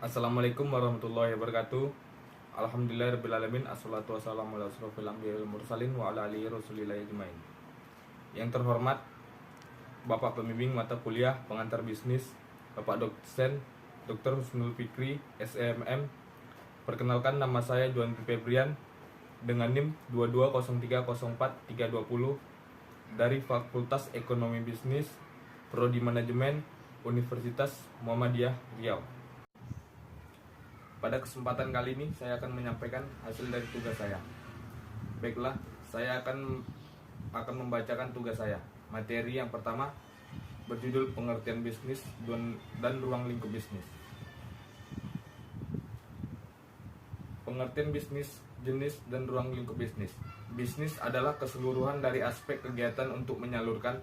Assalamualaikum warahmatullahi wabarakatuh. Alhamdulillahirrabbilalamin. Assalatu wassalamu ala asrofil anbiya wal mursalin wa ala alihi rasulillahi ajmain. Yang terhormat Bapak Pembimbing Mata Kuliah Pengantar Bisnis, Bapak Dosen Dr. Husnul Fikri, SEMM. Perkenalkan, nama saya Juan Febrian dengan NIM 220304-320 dari Fakultas Ekonomi Bisnis, Prodi Manajemen, Universitas Muhammadiyah Riau. Pada kesempatan kali ini saya akan menyampaikan hasil dari tugas saya. Baiklah, saya akan membacakan tugas saya. Materi yang pertama berjudul pengertian bisnis dan ruang lingkup bisnis. Pengertian bisnis, jenis dan ruang lingkup bisnis. Bisnis adalah keseluruhan dari aspek kegiatan untuk menyalurkan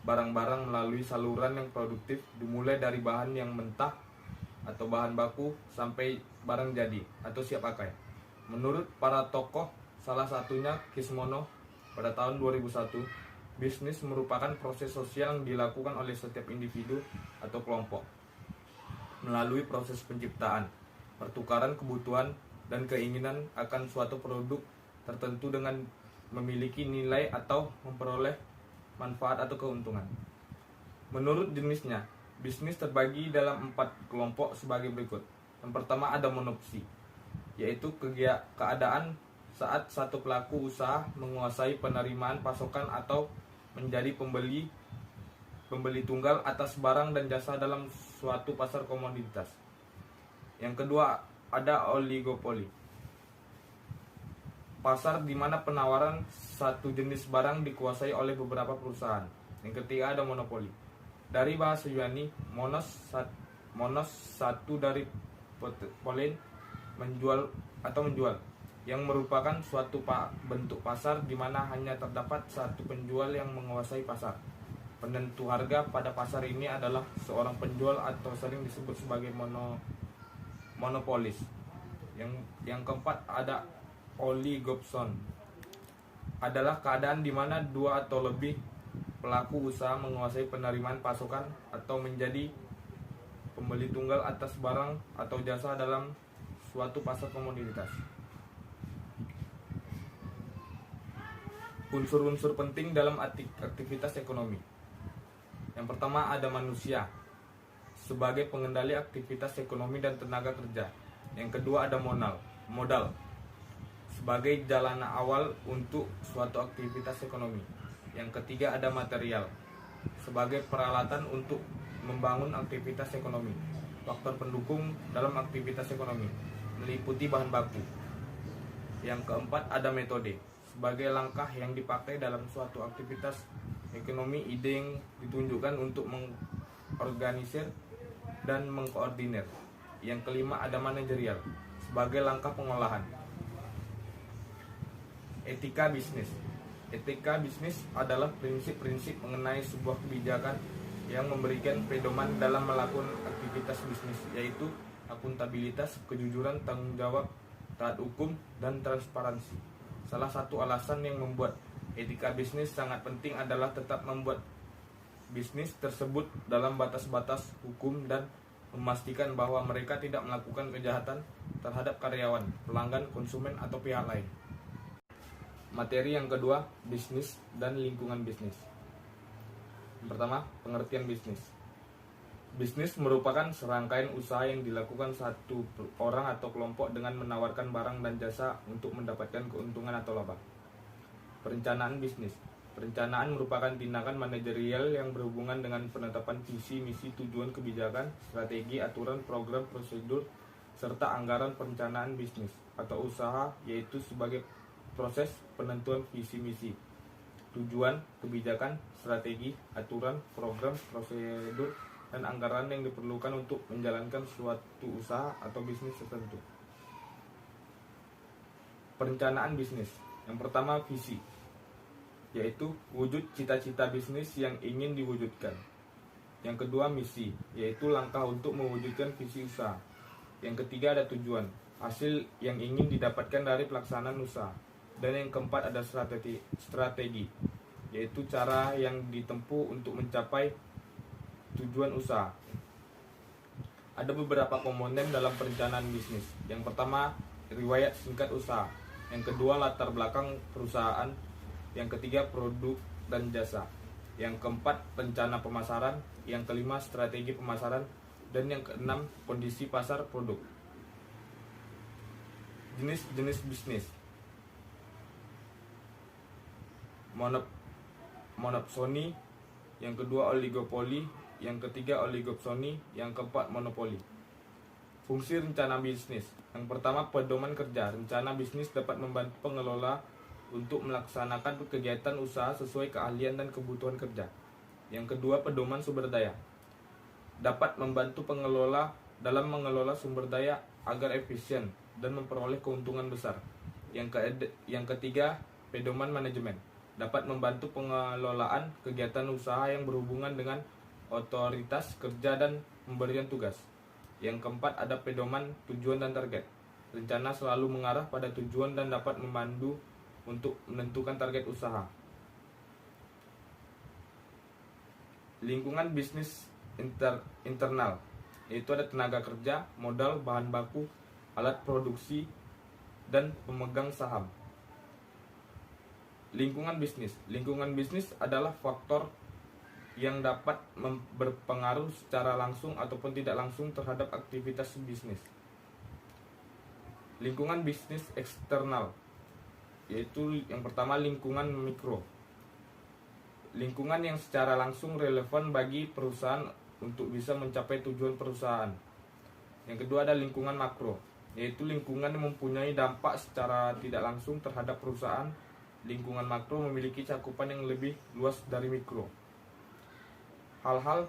barang-barang melalui saluran yang produktif, dimulai dari bahan yang mentah atau bahan baku sampai barang jadi atau siap pakai. Menurut para tokoh, salah satunya Kismono, pada tahun 2001, bisnis merupakan proses sosial yang dilakukan oleh setiap individu atau kelompok melalui proses penciptaan, pertukaran kebutuhan dan keinginan akan suatu produk tertentu dengan memiliki nilai atau memperoleh manfaat atau keuntungan. Menurut jenisnya, bisnis terbagi dalam 4 kelompok sebagai berikut. Yang pertama ada monopsi, yaitu keadaan saat satu pelaku usaha menguasai penerimaan pasokan atau menjadi pembeli tunggal atas barang dan jasa dalam suatu pasar komoditas. Yang kedua ada oligopoli, pasar di mana penawaran satu jenis barang dikuasai oleh beberapa perusahaan. Yang ketiga ada monopoli. Dari bahasa Yunani, monos satu dari polen, menjual, yang merupakan suatu bentuk pasar di mana hanya terdapat satu penjual yang menguasai pasar. Penentu harga pada pasar ini adalah seorang penjual atau sering disebut sebagai monopolis. Yang keempat ada oligopson, adalah keadaan di mana 2 atau lebih pelaku usaha menguasai penerimaan pasokan atau menjadi pembeli tunggal atas barang atau jasa dalam suatu pasar komoditas. Unsur-unsur penting dalam aktivitas ekonomi. Yang pertama ada manusia sebagai pengendali aktivitas ekonomi dan tenaga kerja. Yang kedua ada modal sebagai jalan awal untuk suatu aktivitas ekonomi. Yang ketiga ada material sebagai peralatan untuk membangun aktivitas ekonomi. Faktor pendukung dalam aktivitas ekonomi meliputi bahan baku. Yang keempat ada metode sebagai langkah yang dipakai dalam suatu aktivitas ekonomi. Ide yang ditunjukkan untuk mengorganisir dan mengkoordinir. Yang kelima ada manajerial sebagai langkah pengolahan. Etika bisnis. Etika bisnis adalah prinsip-prinsip mengenai sebuah kebijakan yang memberikan pedoman dalam melakukan aktivitas bisnis, yaitu akuntabilitas, kejujuran, tanggung jawab, taat hukum, dan transparansi. Salah satu alasan yang membuat etika bisnis sangat penting adalah tetap membuat bisnis tersebut dalam batas-batas hukum dan memastikan bahwa mereka tidak melakukan kejahatan terhadap karyawan, pelanggan, konsumen, atau pihak lain. Materi yang kedua, bisnis dan lingkungan bisnis. Yang pertama, pengertian bisnis. Bisnis merupakan serangkaian usaha yang dilakukan satu orang atau kelompok dengan menawarkan barang dan jasa untuk mendapatkan keuntungan atau laba. Perencanaan bisnis. Perencanaan merupakan tindakan manajerial yang berhubungan dengan penetapan visi, misi, tujuan kebijakan, strategi, aturan, program, prosedur, serta anggaran perencanaan bisnis atau usaha, yaitu sebagai proses penentuan visi misi, tujuan, kebijakan, strategi, aturan, program, prosedur, dan anggaran yang diperlukan untuk menjalankan suatu usaha atau bisnis tertentu. Perencanaan bisnis. Yang pertama visi, yaitu wujud cita-cita bisnis yang ingin diwujudkan. Yang kedua misi, yaitu langkah untuk mewujudkan visi usaha. Yang ketiga ada tujuan, hasil yang ingin didapatkan dari pelaksanaan usaha. Dan yang keempat ada strategi, yaitu cara yang ditempuh untuk mencapai tujuan usaha. Ada beberapa komponen dalam perencanaan bisnis. Yang pertama, riwayat singkat usaha. Yang kedua, latar belakang perusahaan. Yang ketiga, produk dan jasa. Yang keempat, rencana pemasaran. Yang kelima, strategi pemasaran. Dan yang keenam, kondisi pasar produk. Jenis-jenis bisnis. Monopsoni. Yang kedua, oligopoli. Yang ketiga, oligopsoni. Yang keempat, monopoli. Fungsi rencana bisnis. Yang pertama, pedoman kerja. Rencana bisnis dapat membantu pengelola untuk melaksanakan kegiatan usaha sesuai keahlian dan kebutuhan kerja. Yang kedua, pedoman sumber daya. Dapat membantu pengelola dalam mengelola sumber daya agar efisien dan memperoleh keuntungan besar. Yang ketiga, pedoman manajemen. Dapat membantu pengelolaan kegiatan usaha yang berhubungan dengan otoritas kerja dan pemberian tugas. Yang keempat, ada pedoman tujuan dan target. Rencana selalu mengarah pada tujuan dan dapat memandu untuk menentukan target usaha. Lingkungan bisnis internal, yaitu ada tenaga kerja, modal, bahan baku, alat produksi, dan pemegang saham. Lingkungan bisnis adalah faktor yang dapat berpengaruh secara langsung ataupun tidak langsung terhadap aktivitas bisnis. Lingkungan bisnis eksternal, yaitu yang pertama, lingkungan mikro. Lingkungan yang secara langsung relevan bagi perusahaan untuk bisa mencapai tujuan perusahaan. Yang kedua, ada lingkungan makro, yaitu lingkungan yang mempunyai dampak secara tidak langsung terhadap perusahaan. Lingkungan makro memiliki cakupan yang lebih luas dari mikro. Hal-hal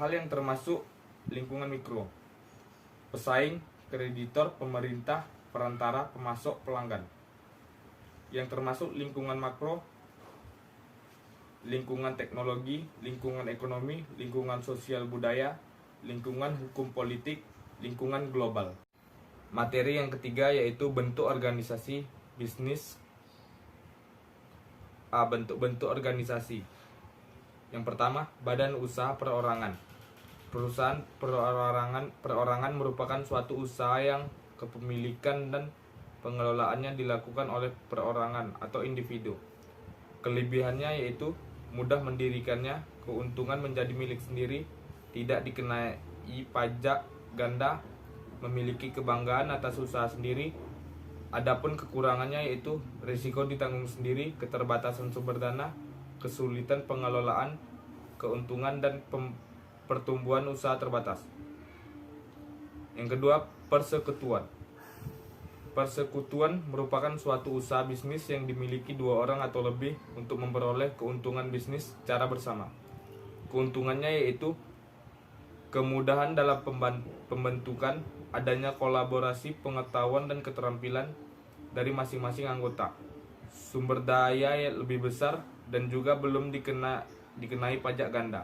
yang termasuk lingkungan mikro: pesaing, kreditor, pemerintah, perantara, pemasok, pelanggan. Yang termasuk lingkungan makro: lingkungan teknologi, lingkungan ekonomi, lingkungan sosial budaya, lingkungan hukum politik, lingkungan global. Materi yang ketiga yaitu bentuk organisasi bisnis. Bentuk organisasi. Yang pertama, badan usaha perorangan. Perusahaan perorangan merupakan suatu usaha yang kepemilikan dan pengelolaannya dilakukan oleh perorangan atau individu. Kelebihannya yaitu mudah mendirikannya, keuntungan menjadi milik sendiri, tidak dikenai pajak ganda, memiliki kebanggaan atas usaha sendiri. Adapun kekurangannya yaitu risiko ditanggung sendiri, keterbatasan sumber dana, kesulitan pengelolaan, keuntungan dan pertumbuhan usaha terbatas. Yang kedua, persekutuan. Persekutuan merupakan suatu usaha bisnis yang dimiliki dua orang atau lebih untuk memperoleh keuntungan bisnis secara bersama. Keuntungannya yaitu kemudahan dalam pembentukan, adanya kolaborasi, pengetahuan dan keterampilan dari masing-masing anggota, sumber daya yang lebih besar, dan juga belum dikenai pajak ganda.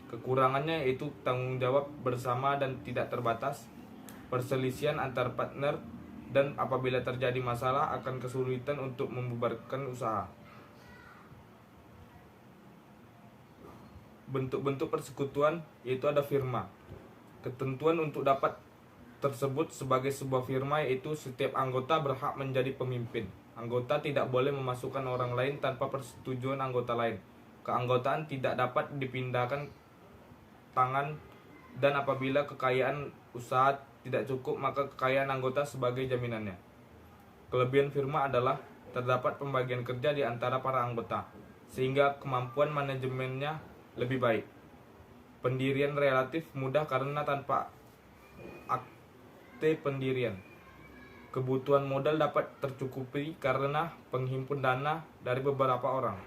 Kekurangannya yaitu tanggung jawab bersama dan tidak terbatas, perselisihan antar partner, dan apabila terjadi masalah akan kesulitan untuk membubarkan usaha. Bentuk-bentuk persekutuan yaitu ada firma. Ketentuan untuk dapat tersebut sebagai sebuah firma yaitu setiap anggota berhak menjadi pemimpin. Anggota tidak boleh memasukkan orang lain tanpa persetujuan anggota lain. Keanggotaan tidak dapat dipindahkan tangan, dan apabila kekayaan usaha tidak cukup maka kekayaan anggota sebagai jaminannya. Kelebihan firma adalah terdapat pembagian kerja di antara para anggota sehingga kemampuan manajemennya lebih baik. Pendirian relatif mudah karena tanpa akte pendirian. Kebutuhan modal dapat tercukupi karena penghimpun dana dari beberapa orang.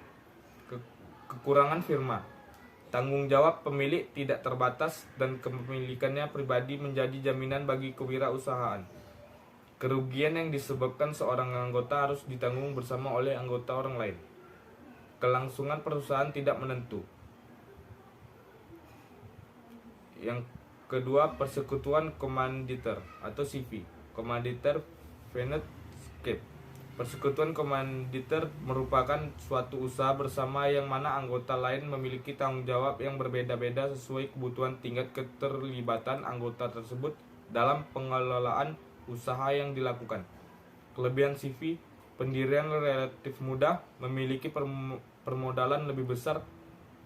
Kekurangan firma: tanggung jawab pemilik tidak terbatas dan kepemilikannya pribadi menjadi jaminan bagi kewirausahaan. Kerugian yang disebabkan seorang anggota harus ditanggung bersama oleh anggota orang lain. Kelangsungan perusahaan tidak menentu. Yang kedua, persekutuan komanditer atau CV, Komanditer Venture Capital. Persekutuan komanditer merupakan suatu usaha bersama yang mana anggota lain memiliki tanggung jawab yang berbeda-beda sesuai kebutuhan tingkat keterlibatan anggota tersebut dalam pengelolaan usaha yang dilakukan. Kelebihan CV, pendirian relatif mudah, memiliki permodalan lebih besar,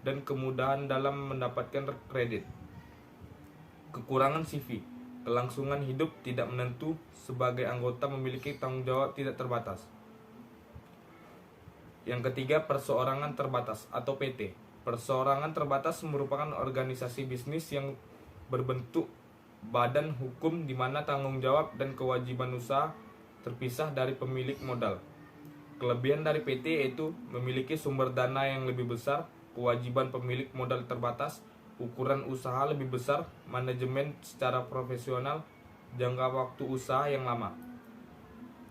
dan kemudahan dalam mendapatkan kredit. Kekurangan CV, kelangsungan hidup tidak menentu, sebagai anggota memiliki tanggung jawab tidak terbatas. Yang ketiga, perseorangan terbatas atau PT. Perseorangan terbatas merupakan organisasi bisnis yang berbentuk badan hukum di mana tanggung jawab dan kewajiban usaha terpisah dari pemilik modal. Kelebihan dari PT yaitu memiliki sumber dana yang lebih besar, kewajiban pemilik modal terbatas, ukuran usaha lebih besar, manajemen secara profesional, jangka waktu usaha yang lama.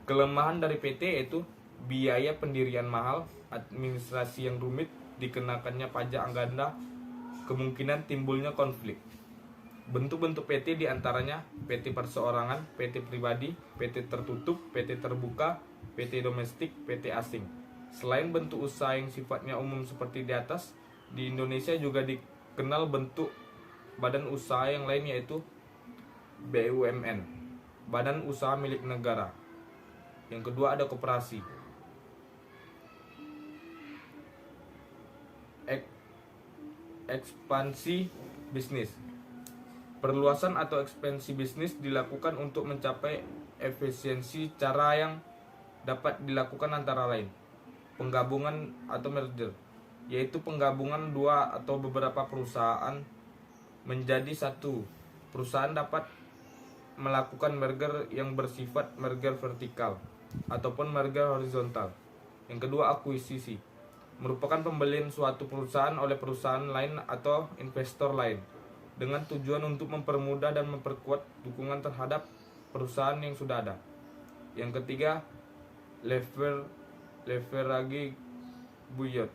Kelemahan dari PT yaitu biaya pendirian mahal, administrasi yang rumit, dikenakannya pajak ganda, kemungkinan timbulnya konflik. Bentuk-bentuk PT diantaranya PT perseorangan, PT pribadi, PT tertutup, PT terbuka, PT domestik, PT asing. Selain bentuk usaha yang sifatnya umum seperti di atas, di Indonesia juga dikenal bentuk badan usaha yang lain yaitu BUMN, badan usaha milik negara. Yang kedua ada koperasi. Ekspansi bisnis. Perluasan atau ekspansi bisnis dilakukan untuk mencapai efisiensi. Cara yang dapat dilakukan antara lain penggabungan atau merger, yaitu penggabungan dua atau beberapa perusahaan menjadi satu. Perusahaan dapat melakukan merger yang bersifat merger vertikal ataupun merger horizontal. Yang kedua, akuisisi, merupakan pembelian suatu perusahaan oleh perusahaan lain atau investor lain dengan tujuan untuk mempermudah dan memperkuat dukungan terhadap perusahaan yang sudah ada. Yang ketiga, leverage buyout,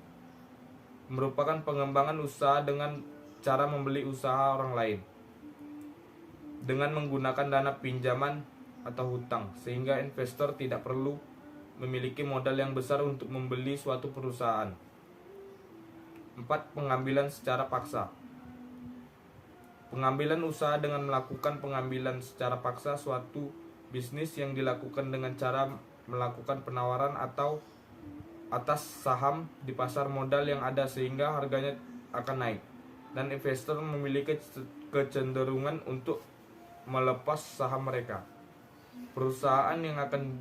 merupakan pengembangan usaha dengan cara membeli usaha orang lain dengan menggunakan dana pinjaman atau hutang, sehingga investor tidak perlu memiliki modal yang besar untuk membeli suatu perusahaan. 4. Pengambilan secara paksa. Pengambilan usaha dengan melakukan pengambilan secara paksa suatu bisnis yang dilakukan dengan cara melakukan penawaran atau atas saham di pasar modal yang ada sehingga harganya akan naik dan investor memiliki kecenderungan untuk melepas saham mereka. Perusahaan yang akan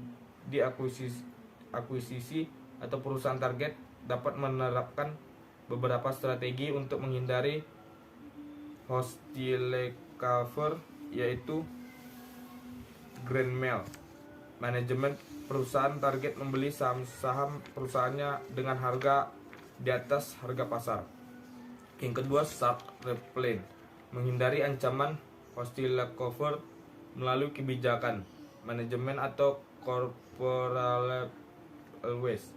diakuisisi atau perusahaan target dapat menerapkan beberapa strategi untuk menghindari hostile takeover, yaitu grand mal. Manajemen perusahaan target membeli saham perusahaannya dengan harga di atas harga pasar. Yang kedua, sharp replan, menghindari ancaman hostile takeover melalui kebijakan manajemen atau corporate always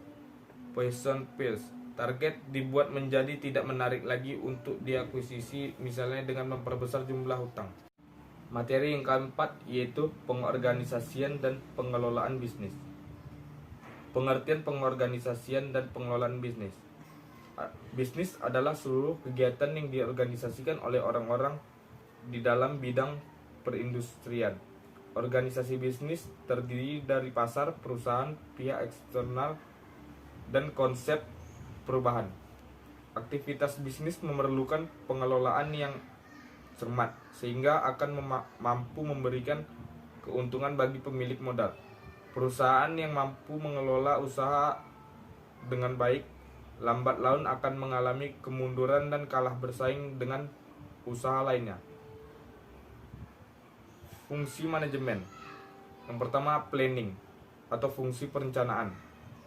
poison pills. Target dibuat menjadi tidak menarik lagi untuk diakuisisi, misalnya dengan memperbesar jumlah hutang. Materi yang keempat yaitu pengorganisasian dan pengelolaan bisnis. Pengertian pengorganisasian dan pengelolaan bisnis. Bisnis adalah seluruh kegiatan yang diorganisasikan oleh orang-orang di dalam bidang perindustrian. Organisasi bisnis terdiri dari pasar, perusahaan, pihak eksternal, dan konsep perubahan. Aktivitas bisnis memerlukan pengelolaan yang cermat sehingga akan mampu memberikan keuntungan bagi pemilik modal. Perusahaan yang mampu mengelola usaha dengan baik lambat laun akan mengalami kemunduran dan kalah bersaing dengan usaha lainnya. Fungsi manajemen. Yang pertama, planning atau fungsi perencanaan.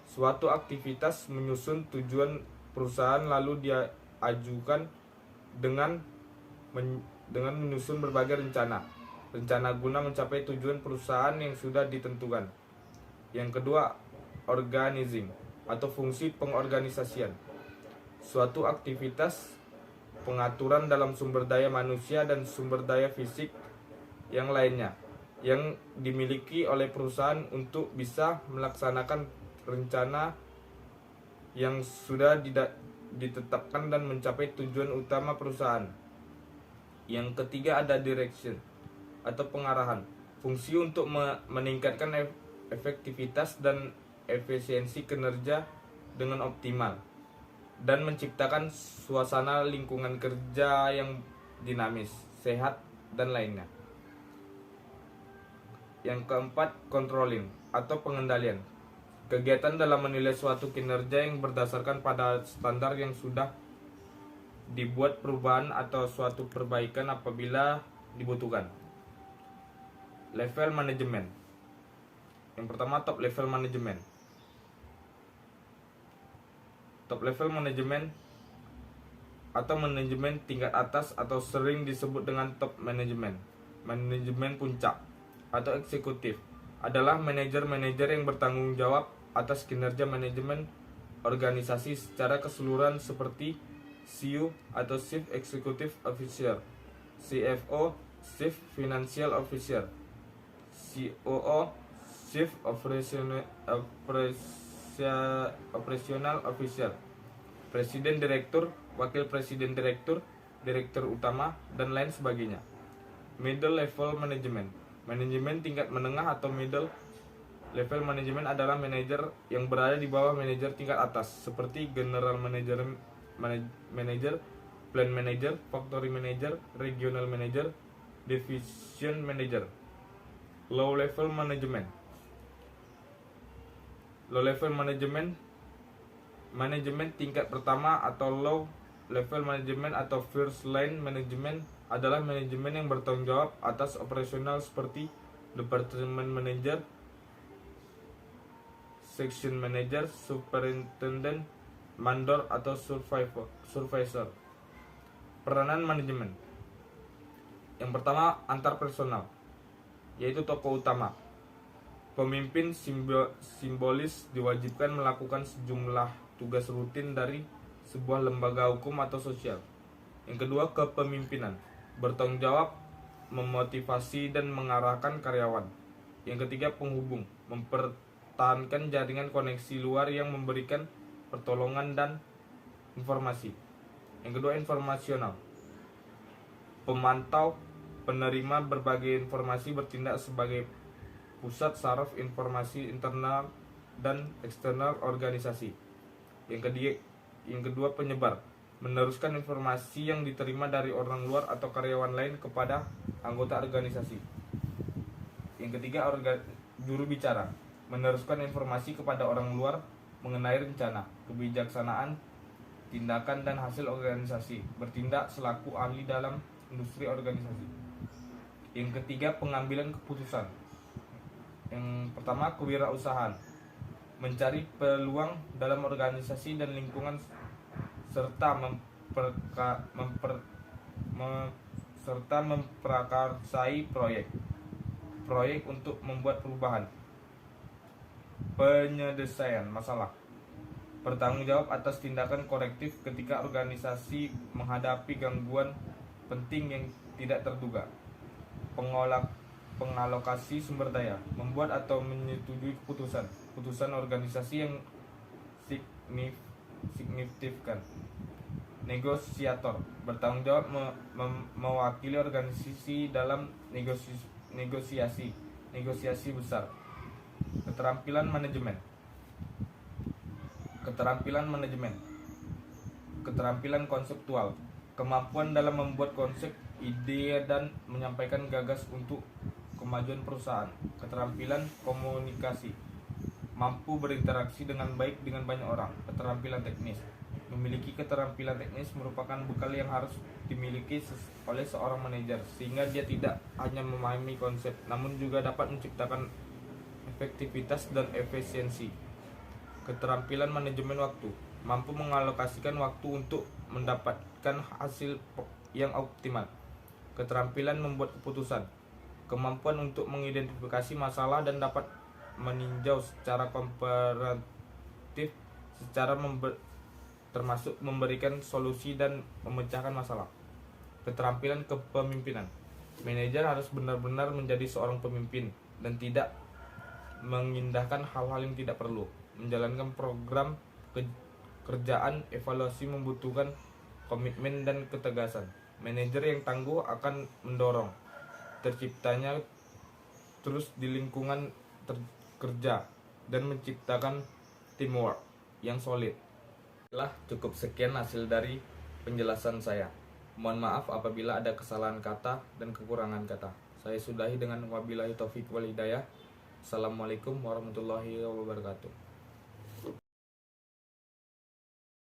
Suatu aktivitas menyusun tujuan perusahaan lalu diajukan dengan menyusun berbagai rencana guna mencapai tujuan perusahaan yang sudah ditentukan. Yang kedua, organizing atau fungsi pengorganisasian. Suatu aktivitas pengaturan dalam sumber daya manusia dan sumber daya fisik yang lainnya yang dimiliki oleh perusahaan untuk bisa melaksanakan rencana yang sudah ditetapkan dan mencapai tujuan utama perusahaan. Yang ketiga ada direction atau pengarahan, fungsi untuk meningkatkan efektivitas dan efisiensi kinerja dengan optimal dan menciptakan suasana lingkungan kerja yang dinamis, sehat, dan lainnya. Yang keempat, controlling atau pengendalian. Kegiatan dalam menilai suatu kinerja yang berdasarkan pada standar yang sudah dibuat perubahan atau suatu perbaikan apabila dibutuhkan. Level manajemen. Yang pertama, top level manajemen. Top level manajemen atau manajemen tingkat atas atau sering disebut dengan top manajemen. Manajemen puncak atau eksekutif adalah manajer-manajer yang bertanggung jawab atas kinerja manajemen organisasi secara keseluruhan seperti CEO atau Chief Executive Officer, CFO, Chief Financial Officer, COO, Chief Operational Officer, Presiden Direktur, Wakil Presiden Direktur, Direktur Utama, dan lain sebagainya. Middle Level Management. Manajemen tingkat menengah atau middle level management adalah manajer yang berada di bawah manajer tingkat atas seperti general manager, plan manager, factory manager, regional manager, division manager. Low level management. Low level management, manajemen tingkat pertama atau low level management atau first line management adalah manajemen yang bertanggung jawab atas operasional seperti department manager, section manager, superintendent, mandor atau supervisor. Peranan manajemen. Yang pertama, antar personal, yaitu tokoh utama. Pemimpin simbolis diwajibkan melakukan sejumlah tugas rutin dari sebuah lembaga hukum atau sosial. Yang kedua, kepemimpinan, bertanggung jawab memotivasi dan mengarahkan karyawan. Yang ketiga, penghubung, mempertahankan jaringan koneksi luar yang memberikan pertolongan dan informasi. Yang kedua, informasional, pemantau, penerima berbagai informasi, bertindak sebagai pusat saraf informasi internal dan eksternal organisasi. Yang kedua, penyebar, meneruskan informasi yang diterima dari orang luar atau karyawan lain kepada anggota organisasi. Yang ketiga, juru bicara, meneruskan informasi kepada orang luar mengenai rencana, kebijaksanaan, tindakan dan hasil organisasi, bertindak selaku ahli dalam industri organisasi. Yang ketiga, pengambilan keputusan. Yang pertama, kewirausahaan, mencari peluang dalam organisasi dan lingkungan serta memprakarsai proyek untuk membuat perubahan. Penyelesaian masalah, bertanggung jawab atas tindakan korektif ketika organisasi menghadapi gangguan penting yang tidak terduga. Pengalokasi sumber daya, membuat atau menyetujui keputusan organisasi yang signifikan. Negosiator, bertanggung jawab mewakili organisasi dalam negosiasi besar. Keterampilan manajemen, keterampilan konseptual, kemampuan dalam membuat konsep, ide, dan menyampaikan gagas untuk kemajuan perusahaan. Keterampilan komunikasi, mampu berinteraksi dengan baik dengan banyak orang. Keterampilan teknis, memiliki keterampilan teknis merupakan bekal yang harus dimiliki oleh seorang manajer sehingga dia tidak hanya memahami konsep namun juga dapat menciptakan efektivitas dan efisiensi. Keterampilan manajemen waktu, mampu mengalokasikan waktu untuk mendapatkan hasil yang optimal. Keterampilan membuat keputusan, kemampuan untuk mengidentifikasi masalah dan dapat meninjau secara komparatif termasuk memberikan solusi dan memecahkan masalah. Keterampilan kepemimpinan, Manajer harus benar-benar menjadi seorang pemimpin dan tidak mengindahkan hal-hal yang tidak perlu. Menjalankan program kerjaan evaluasi membutuhkan komitmen dan ketegasan. Manajer yang tangguh akan mendorong terciptanya terus di lingkungan kerja dan menciptakan teamwork yang solid. Cukup sekian hasil dari penjelasan saya. Mohon maaf apabila ada kesalahan kata dan kekurangan kata. Saya sudahi dengan wabillahi taufik wal hidayah. Assalamualaikum warahmatullahi wabarakatuh.